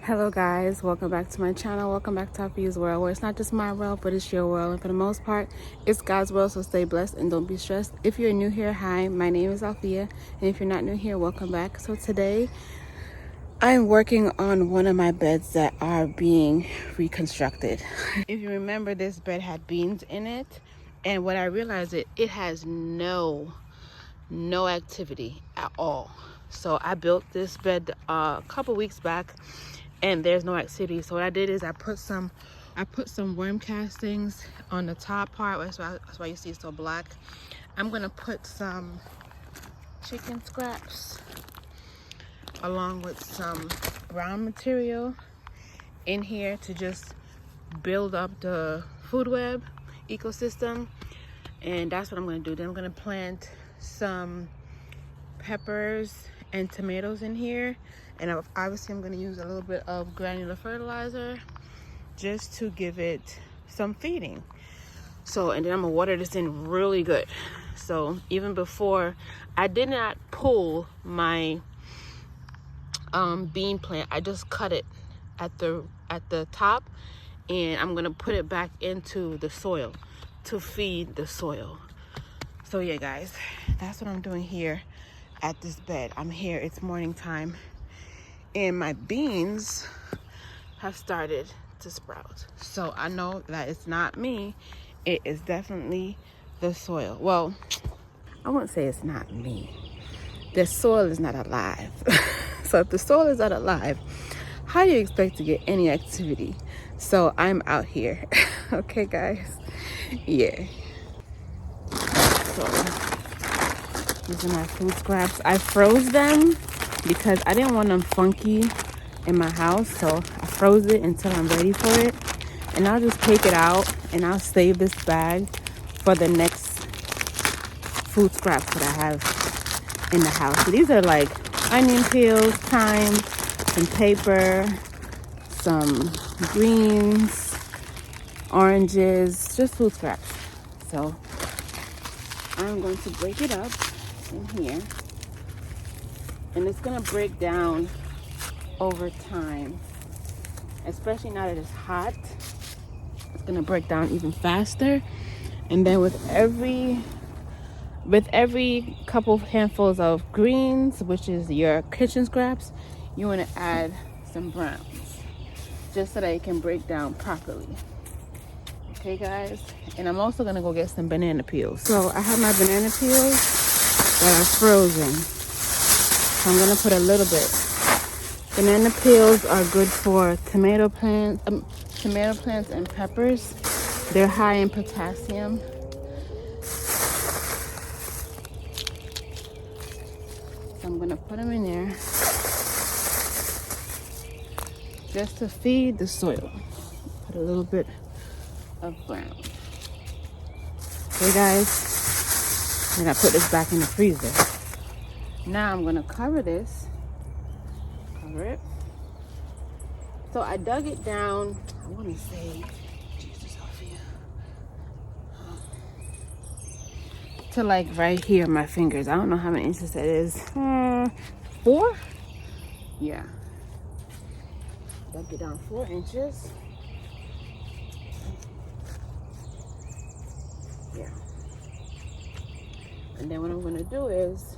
Hello guys, welcome back to my channel. Welcome back to Alfia's World, where it's not just my world, but it's your world. And for the most part, it's God's world, so stay blessed and don't be stressed. If you're new here, hi, my name is Alfia. And if you're not new here, welcome back. So today, I'm working on one of my beds that are being reconstructed. If you remember, this bed had beams in it. And what I realized, it has no activity at all. So I built this bed a couple weeks back and there's no activity. So what I did is I put some worm castings on the top part. That's why you see it's so black. I'm gonna put some chicken scraps along with some brown material in here to just build up the food web ecosystem. And that's what I'm gonna do. Then I'm gonna plant some peppers and tomatoes in here, and obviously I'm going to use a little bit of granular fertilizer just to give it some feeding. So, and then I'm gonna water this in really good. So even before, I did not pull my bean plant, I just cut it at the top, and I'm gonna put it back into the soil to feed the soil. So yeah guys, that's what I'm doing here at this bed. I'm here, it's morning time, and my beans have started to sprout. So I know that it's not me, it is definitely the soil. Well, I wouldn't say it's not me. The soil is not alive. So if the soil is not alive, how do you expect to get any activity? So I'm out here. Okay guys, yeah. So these are my food scraps. I froze them because I didn't want them funky in my house, so I froze it until I'm ready for it. And I'll just take it out and I'll save this bag for the next food scraps that I have in the house. So these are like onion peels, thyme, some paper, some greens, oranges, just food scraps. So I'm going to break it up in here, and it's gonna break down over time, especially now that it's hot. It's gonna break down even faster, and then with every couple of handfuls of greens, which is your kitchen scraps, you want to add some browns just so that it can break down properly. Okay guys, and I'm also gonna go get some banana peels. So I have my banana peels that are frozen, so I'm gonna put a little bit. Banana peels are good for tomato plants and peppers. They're high in potassium. So I'm gonna put them in there just to feed the soil. Put a little bit of brown. Okay guys, I'm gonna put this back in the freezer. Now I'm gonna cover this. Cover it. So I dug it down, I wanna say, Jesus, Sophia, to like right here, my fingers. I don't know how many inches that is. 4? Yeah. Dug it down 4 inches. Yeah. And then what I'm gonna do is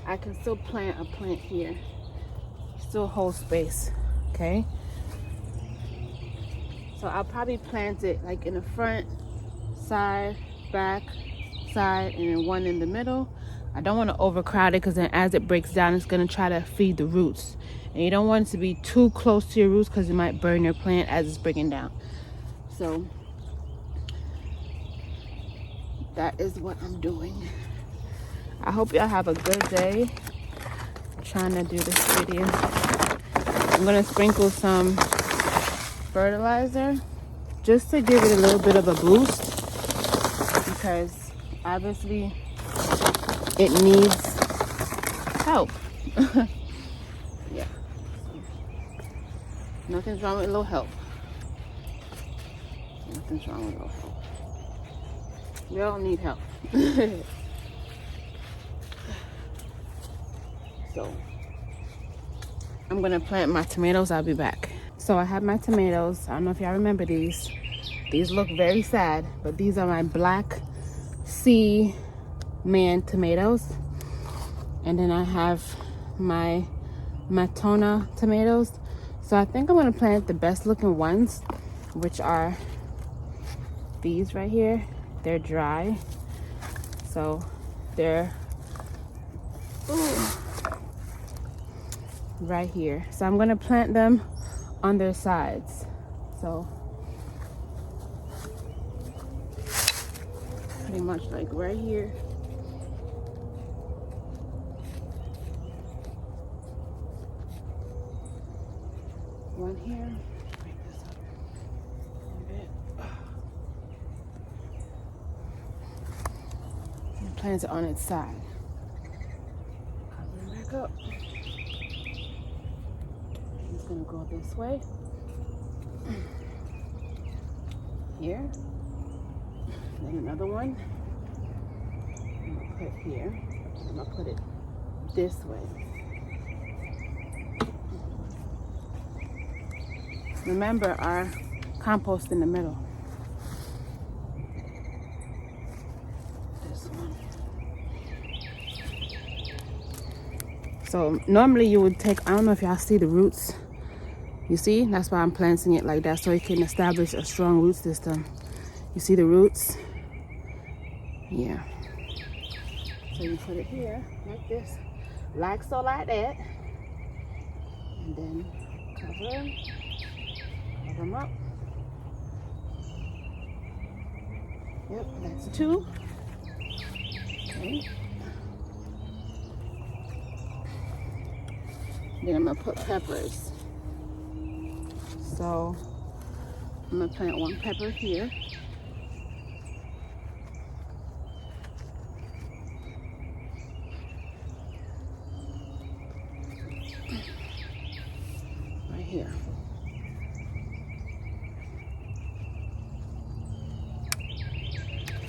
I can still plant a plant here. Still hold space, okay? So I'll probably plant it like in the front, side, back, side, and then one in the middle. I don't want to overcrowd it because then as it breaks down, it's going to try to feed the roots. And you don't want it to be too close to your roots because it might burn your plant as it's breaking down. So that is what I'm doing. I hope y'all have a good day. I'm trying to do this video. I'm going to sprinkle some fertilizer just to give it a little bit of a boost, because obviously it needs help. Yeah, nothing's wrong with a little help. Nothing's wrong with a little help. We all need help. So I'm gonna plant my tomatoes. I'll be back. So I have my tomatoes. I don't know if y'all remember these. These look very sad, but these are my Black Sea Man tomatoes. And then I have my Matona tomatoes. So I think I'm gonna plant the best looking ones, which are these right here. They're dry, so they're right here. So I'm gonna plant them on their sides. So pretty much like right here. One here. Break this up a bit. And plant it on its side. Cover it back up. It's gonna go this way. Here. Then another one. I'm gonna put here. I'm gonna put it this way. Remember our compost in the middle. This one. So normally you would take, I don't know if y'all see the roots. You see? That's why I'm planting it like that, so it can establish a strong root system. You see the roots? Yeah. So you put it here, like this. Like so, like that. And then cover them up. Yep, that's 2. Okay. Then I'm gonna put peppers. So I'm gonna plant 1 pepper here. Right here.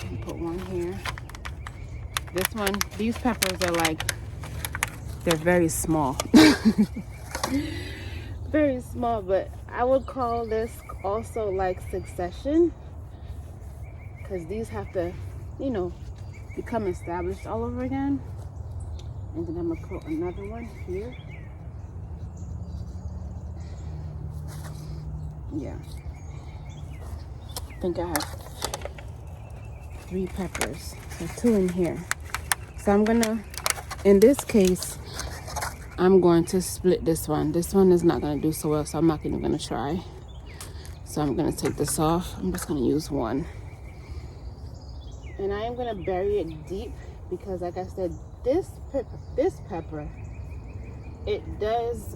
And put 1 here. This one, these peppers are like, they're very small. Very small, but I would call this also like succession, because these have to, you know, become established all over again. And then I'm gonna put another one here. Yeah, I think I have 3 peppers, so 2 in here. So I'm gonna, in this case, I'm going to split this one. This one is not gonna do so well, so I'm not even gonna try. So I'm gonna take this off. I'm just gonna use 1. And I am gonna bury it deep because, like I said, this pepper, it does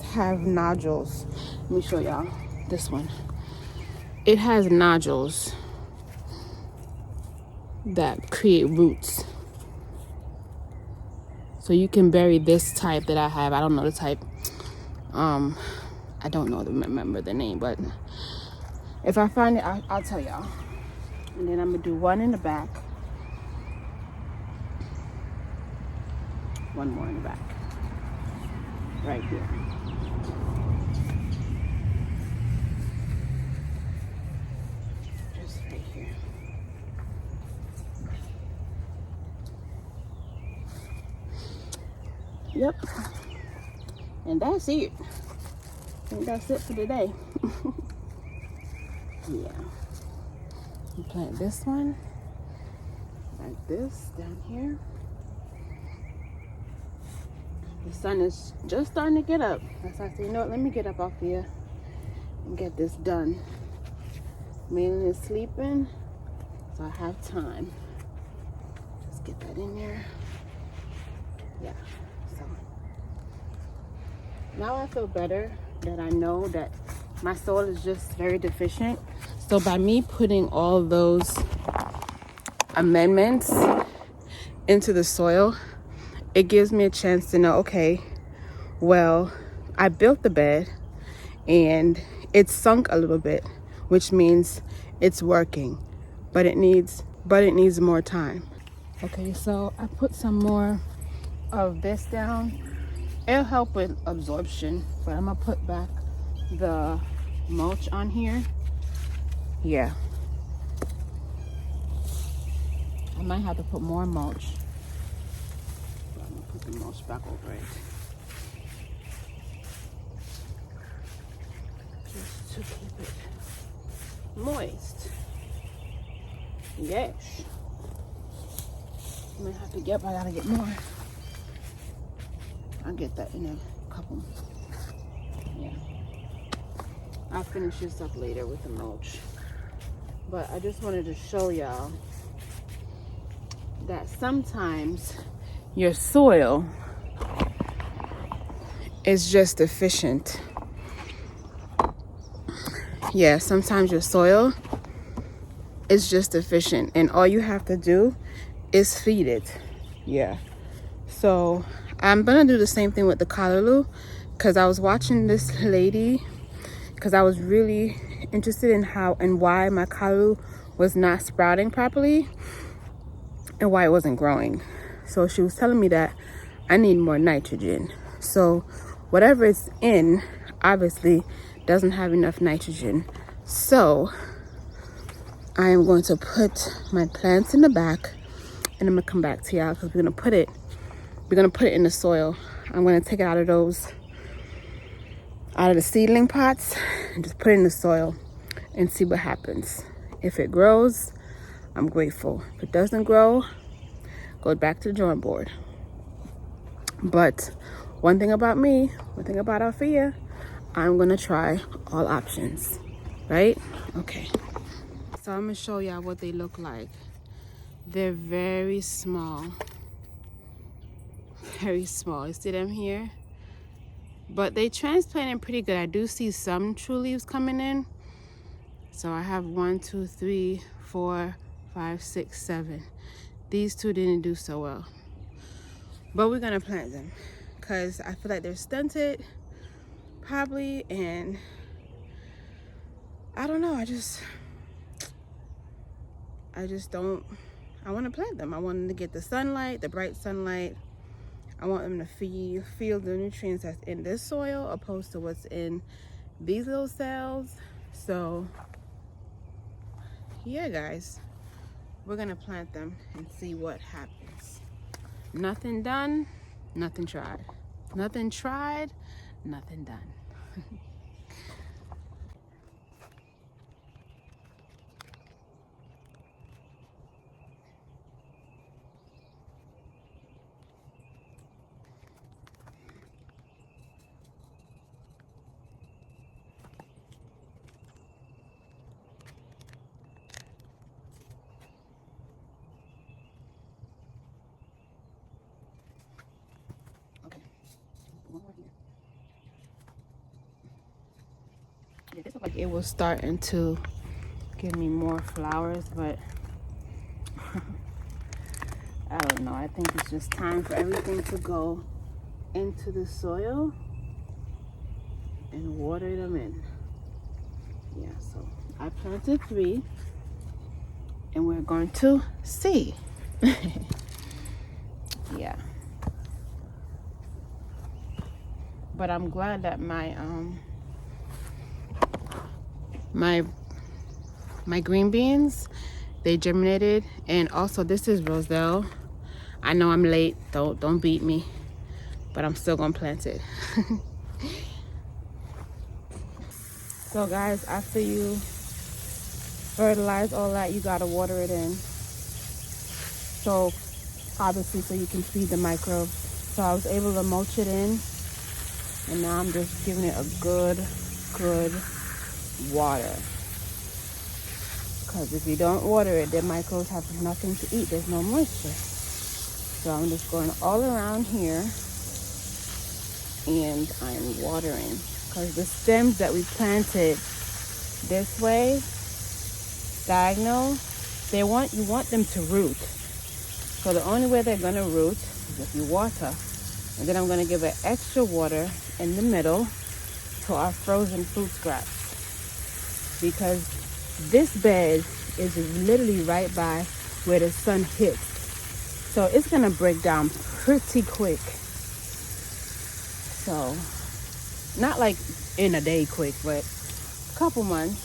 have nodules. Let me show y'all this one. It has nodules that create roots. So you can bury this type that I have. I don't know the type. I don't know, remember the name, but if I find it, I'll tell y'all. And then I'm gonna do 1 in the back. 1 more in the back. Right here. Just right here. Yep. And that's it. I think that's it for today. Yeah. You plant this one like this down here. The sun is just starting to get up. That's why I say, you know what, let me get up off here and get this done. Malin is sleeping, so I have time. Just get that in there. Yeah. So now I feel better that I know that my soil is just very deficient. So by me putting all those amendments into the soil, it gives me a chance to know, okay, well, I built the bed and it's sunk a little bit, which means it's working, but it needs more time. Okay, so I put some more of this down, it'll help with absorption. But I'm gonna put back the mulch on here. Yeah, I might have to put more mulch, but I'm gonna put the mulch back over it just to keep it moist. Yes, I might have to get, but I gotta get more. I'll get that in a couple. Yeah, I'll finish this up later with the mulch. But I just wanted to show y'all that sometimes your soil is just deficient. Yeah, sometimes your soil is just deficient, and all you have to do is feed it. Yeah. So I'm gonna do the same thing with the callaloo, because I was watching this lady, because I was really interested in how and why my callaloo was not sprouting properly and why it wasn't growing. So she was telling me that I need more nitrogen. So whatever it's in obviously doesn't have enough nitrogen. So I am going to put my plants in the back, and I'm gonna come back to y'all because we're gonna put it in the soil. I'm gonna take it out of the seedling pots and just put it in the soil and see what happens. If it grows, I'm grateful. If it doesn't grow, go back to the drawing board. But one thing about Althea, I'm gonna try all options, right? Okay. So I'm gonna show y'all what they look like. They're very small. Very small. You see them here? But they transplanted pretty good. I do see some true leaves coming in. So I have 1, 2, 3, 4, 5, 6, 7. These two didn't do so well. But we're gonna plant them because I feel like they're stunted probably, and I don't know, I just don't, I want to plant them. I want them to get the sunlight, the bright sunlight. I want them to feel the nutrients that's in this soil opposed to what's in these little cells. So yeah, guys, we're gonna plant them and see what happens. Nothing done, nothing tried. Nothing tried, nothing done. Yeah, this looks like it was starting to give me more flowers, but I don't know. I think it's just time for everything to go into the soil and water them in. Yeah, so I planted 3 and we're going to see. Yeah. But I'm glad that my green beans, they germinated. And also this is Roselle. I know I'm late, don't beat me, but I'm still gonna plant it. So guys, after you fertilize all that, you gotta water it in. So obviously, so you can feed the microbes. So I was able to mulch it in, and now I'm just giving it a good water. Because if you don't water it, the microbes have nothing to eat. There's no moisture. So I'm just going all around here, and I'm watering. Because the stems that we planted this way, diagonal, you want them to root. So the only way they're gonna root is if you water. And then I'm gonna give it extra water in the middle to our frozen fruit scraps. Because this bed is literally right by where the sun hits. So it's gonna break down pretty quick. So not like in a day quick, but a couple months.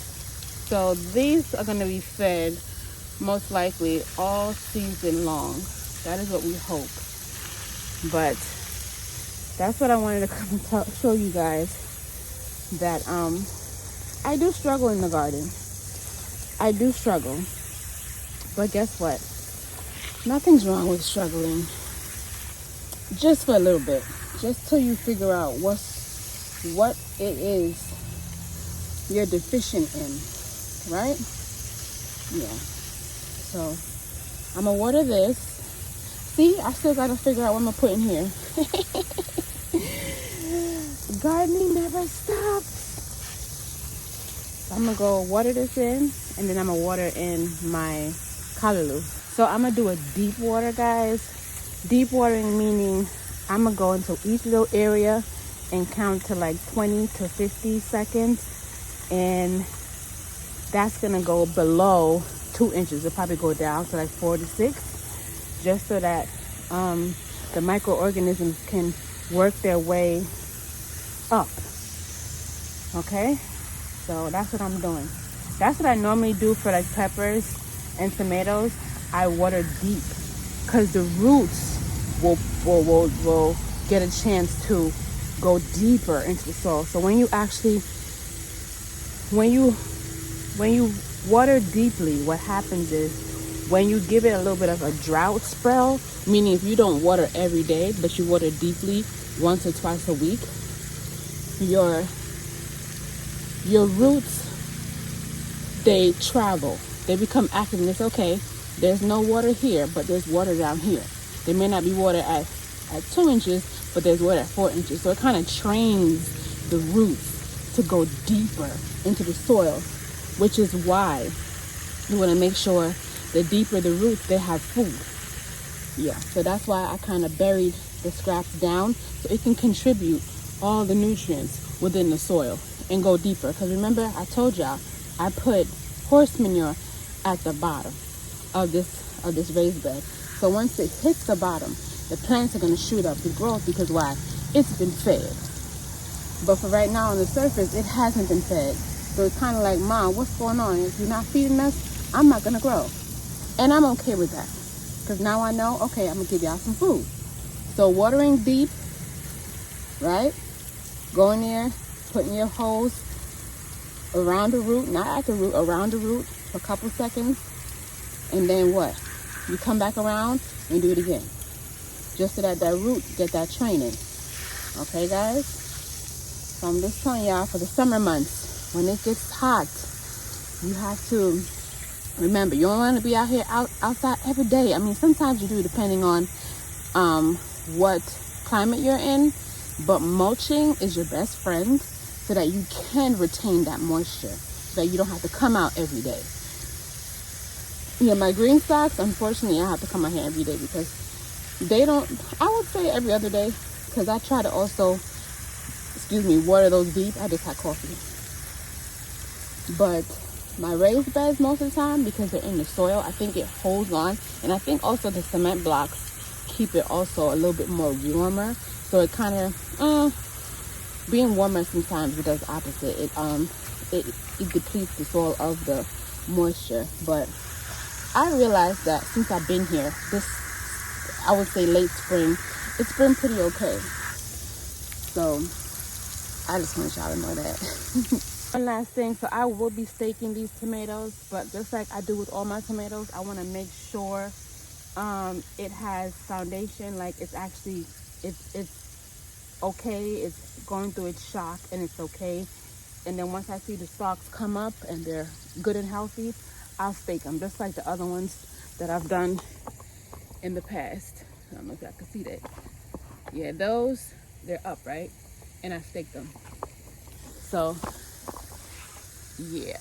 So these are gonna be fed most likely all season long. That is what we hope. But that's what I wanted to come and show you guys, that I do struggle in the garden. I do struggle. But guess what? Nothing's wrong with struggling. Just for a little bit. Just till you figure out what it is you're deficient in. Right? Yeah. So I'm gonna water this. See, I still gotta figure out what I'm gonna put in here. Gardening never stops. I'm gonna go water this in, and then I'm gonna water in my callaloo. So I'm gonna do a deep water, guys. Deep watering meaning I'm gonna go into each little area and count to like 20 to 50 seconds, and that's gonna go below 2 inches. It'll probably go down to like 4 to 6, just so that the microorganisms can work their way up. Okay, so that's what I'm doing. That's what I normally do for like peppers and tomatoes. I water deep because the roots will get a chance to go deeper into the soil. So when you water deeply, what happens is, when you give it a little bit of a drought spell, meaning if you don't water every day, but you water deeply once or twice a week, your roots, they travel. They become active, and it's okay. There's no water here, but there's water down here. There may not be water at 2 inches, but there's water at 4 inches. So it kind of trains the roots to go deeper into the soil, which is why you want to make sure the deeper the roots, they have food. Yeah, so that's why I kind of buried the scraps down, so it can contribute all the nutrients within the soil and go deeper. Because remember, I told y'all I put horse manure at the bottom of this raised bed. So once it hits the bottom, the plants are going to shoot up to growth, because why? It's been fed. But for right now on the surface, it hasn't been fed. So it's kind of like, Mom, what's going on? If you're not feeding us, I'm not going to grow. And I'm okay with that, because now I know, okay, I'm going to give y'all some food. So watering deep, right? Going there, putting your hose around the root, not at the root, around the root for a couple seconds. And then what? You come back around and do it again. Just so that root get that training. Okay, guys? So I'm just telling y'all, for the summer months, when it gets hot, you have to remember, you don't want to be out here outside every day. I mean, sometimes you do, depending on what climate you're in. But mulching is your best friend, so that you can retain that moisture, so that you don't have to come out every day. Yeah, my green stocks, unfortunately, I have to come out here every day, because they don't, I would say every other day, because I try to also, water those deep. I just had coffee. But my raised beds, most of the time, because they're in the soil, I think it holds on. And I think also the cement blocks keep it also a little bit more warmer. So it kind of, being warmer sometimes it does opposite. It depletes the soil of the moisture. But I realized that since I've been here, this, I would say late spring, it's been pretty okay. So I just want y'all to know that. One last thing, so I will be staking these tomatoes, but just like I do with all my tomatoes, I want to make sure it has foundation, like it's actually, it's okay, it's going through its shock, and it's okay. And then once I see the stalks come up and they're good and healthy, I'll stake them, just like the other ones that I've done in the past. I don't know if y'all can see that. Yeah, those, they're up, right? And I staked them. So yeah.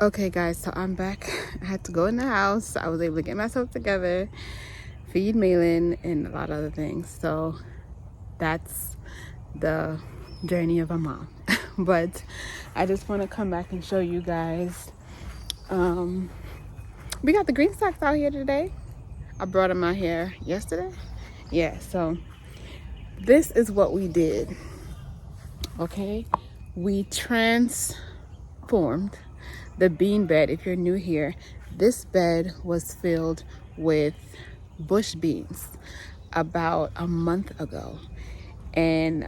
Okay, guys, so I'm back. I had to go in the house. I was able to get myself together, feed Malin, and a lot of other things. So that's the journey of a mom. But I just want to come back and show you guys, we got the green stocks out here today. I brought them out here yesterday. Yeah, so this is what we did. Okay, we transformed the bean bed. If you're new here, this bed was filled with bush beans about a month ago, and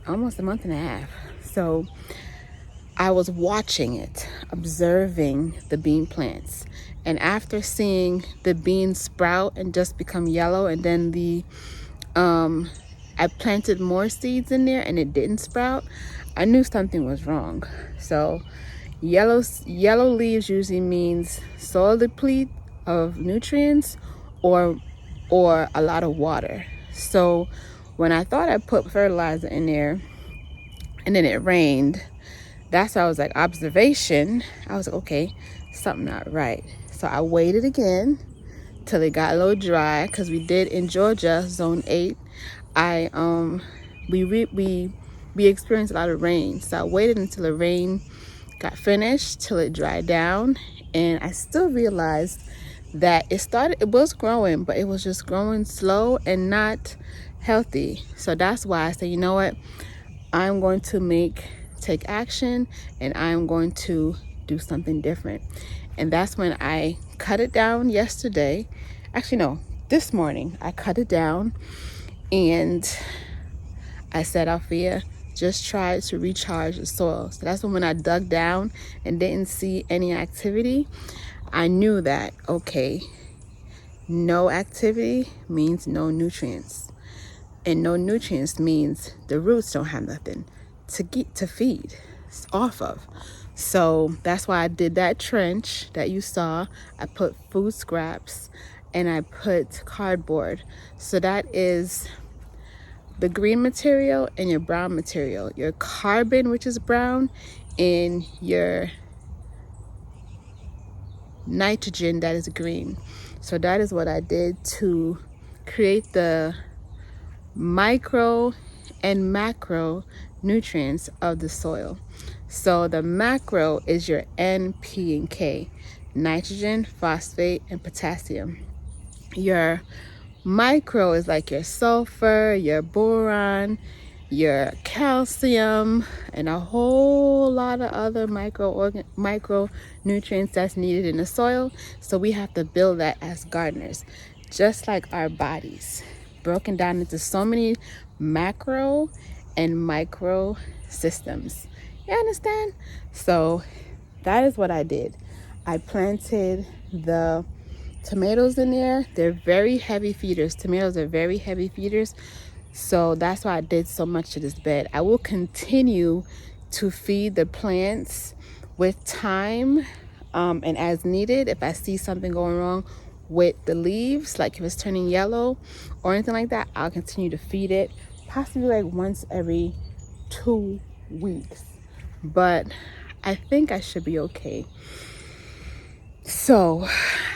almost a month and a half. So I was watching it, observing the bean plants, and after seeing the beans sprout and just become yellow, and then I planted more seeds in there and it didn't sprout, I knew something was wrong. So yellow leaves usually means soil deplete of nutrients or a lot of water. So when I thought I put fertilizer in there and then it rained, that's why I was like, observation. I was like, okay, something not right. So I waited again till it got a little dry, because we did in Georgia, zone 8. We experienced a lot of rain. So I waited until the rain got finished, till it dried down, and I still realized that it was growing, but it was just growing slow and not healthy. So that's why I said, you know what, I'm going to take action, and I'm going to do something different. And that's when I cut it down yesterday. Actually, no, this morning I cut it down, and I said, Alfia, just try to recharge the soil. So that's when I dug down and didn't see any activity, I knew that, okay, no activity means no nutrients. And no nutrients means the roots don't have nothing to feed off of. So that's why I did that trench that you saw. I put food scraps and I put cardboard. So that is the green material and your brown material. Your carbon, which is brown, and your nitrogen, that is green. So that is what I did to create the micro and macro nutrients of the soil. So the macro is your N, P, and K, nitrogen, phosphate, and potassium. Your micro is like your sulfur, your boron, your calcium, and a whole lot of other micronutrients that's needed in the soil. So we have to build that as gardeners, just like our bodies, broken down into so many macro and micro systems. You understand? So that is what I did. I planted the tomatoes in there. They're very heavy feeders. Tomatoes are very heavy feeders. So that's why I did so much to this bed. I will continue to feed the plants with time and as needed. If I see something going wrong with the leaves, like if it's turning yellow or anything like that, I'll continue to feed it, possibly like once every 2 weeks. But I think I should be okay. So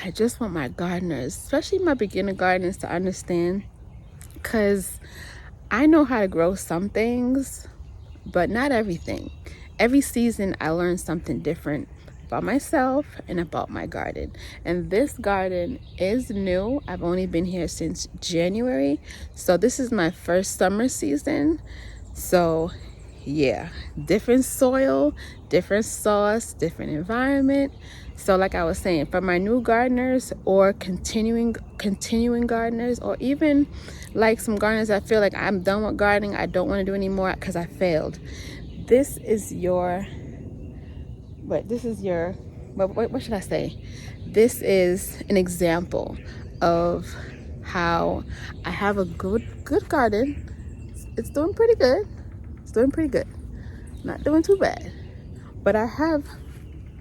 I just want my gardeners, especially my beginner gardeners, to understand, because I know how to grow some things, but not everything. Every season I learn something different about myself and about my garden. And this garden is new. I've only been here since January. So this is my first summer season. So yeah, different soil, different sauce, different environment. So like I was saying, for my new gardeners or continuing gardeners, or even like some gardeners that feel like I'm done with gardening, I don't want to do anymore because I failed. This is your, what should I say? This is an example of how I have a good garden. It's doing pretty good. Not doing too bad. But I have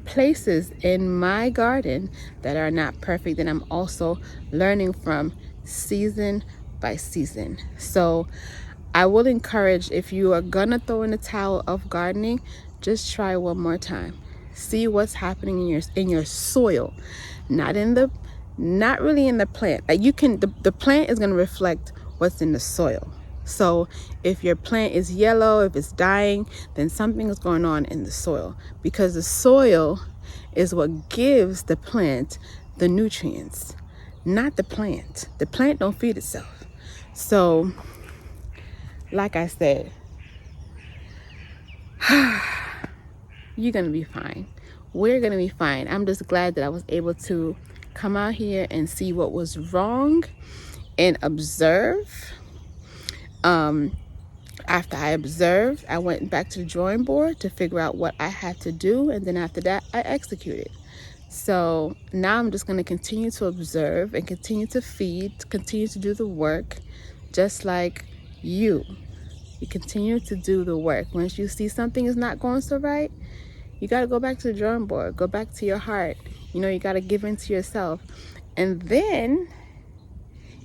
places in my garden that are not perfect, and I'm also learning from season by season. So I will encourage, if you are gonna throw in the towel of gardening, just try one more time. See what's happening in your soil, not really in the plant. Like the plant is gonna reflect what's in the soil. So if your plant is yellow, if it's dying, then something is going on in the soil, because the soil is what gives the plant the nutrients, not the plant. The plant don't feed itself. So, like I said, you're gonna be fine. We're gonna be fine. I'm just glad that I was able to come out here and see what was wrong and observe. After I observed, I went back to the drawing board to figure out what I had to do, and then after that, I executed. So now I'm just going to continue to observe and continue to feed, continue to do the work, just like you. You continue to do the work. Once you see something is not going so right, you got to go back to the drawing board, go back to your heart. You know, you got to give in to yourself. And then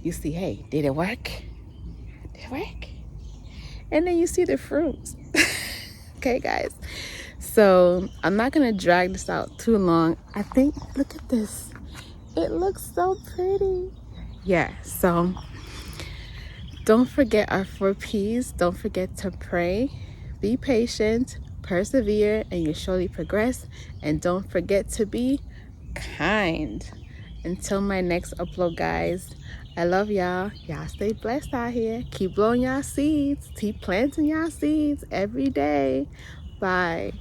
you see, hey, did it work? Did it work? And then you see the fruits. Okay, guys. So I'm not going to drag this out too long. I think, look at this. It looks so pretty. Yeah, so don't forget our 4 P's. Don't forget to pray, be patient, persevere, and you'll surely progress. And don't forget to be kind. Until my next upload, guys, I love y'all. Y'all stay blessed out here. Keep blowing y'all seeds. Keep planting y'all seeds every day. Bye.